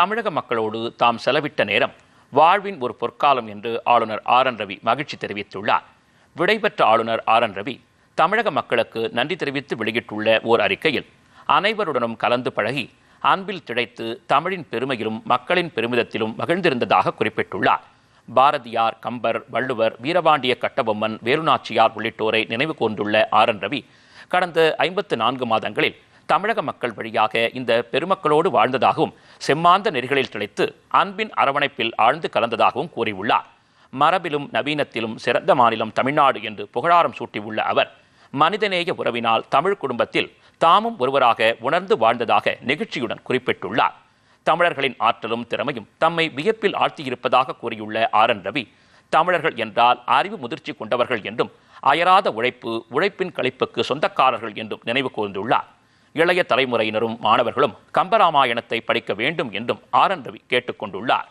தமிழக மக்களோடு தாம் செலவிட்ட நேரம் வாழ்வின் ஒரு பொற்காலம் என்று ஆளுநர் ஆர்.என். ரவி மகிழ்ச்சி தெரிவித்துள்ளார். விடைபெற்ற ஆளுநர் ஆர்.என். ரவி தமிழக மக்களுக்கு நன்றி தெரிவித்து வெளியிட்டுள்ள ஓர் அறிக்கையில், அனைவருடனும் கலந்து பழகி அன்பில் திளைத்து தமிழின் பெருமையிலும் மக்களின் பெருமிதத்திலும் மகிழ்ந்திருந்ததாக குறிப்பிட்டுள்ளார். பாரதியார், கம்பர், வள்ளுவர், வீரபாண்டிய கட்டபொம்மன், வேலுநாச்சியார் உள்ளிட்டோரை நினைவு கூர்ந்துள்ள ஆர்.என். ரவி கடந்த 54 மாதங்களில் தமிழக மக்கள் வழியாக இந்த பெருமக்களோடு வாழ்ந்ததாகவும் செம்மாந்த நெறிகளில் திளைத்து அன்பின் அரவணைப்பில் ஆழ்ந்து கலந்ததாகவும் கூறியுள்ளார். மரபிலும் நவீனத்திலும் சிறந்த மாநிலம் தமிழ்நாடு என்று புகழாரம் சூட்டியுள்ள அவர், மனிதநேய உறவினால் தமிழ் குடும்பத்தில் தாமும் ஒருவராக உணர்ந்து வாழ்ந்ததாக நெகிழ்ச்சியுடன் குறிப்பிட்டுள்ளார். தமிழர்களின் ஆற்றலும் திறமையும் தம்மை வியப்பில் ஆழ்த்தியிருப்பதாக கூறியுள்ள ஆர்.என். ரவி, தமிழர்கள் என்றால் அறிவு முதிர்ச்சி கொண்டவர்கள் என்றும் அயராத உழைப்பு, உழைப்பின் களிப்புக்கு சொந்தக்காரர்கள் என்றும் நினைவு கூர்ந்துள்ளார். இளைய தலைமுறையினரும் மாணவர்களும் கம்பராமாயணத்தை படிக்க வேண்டும் என்றும் ஆர்.என். ரவி கேட்டுக்கொண்டுள்ளார்.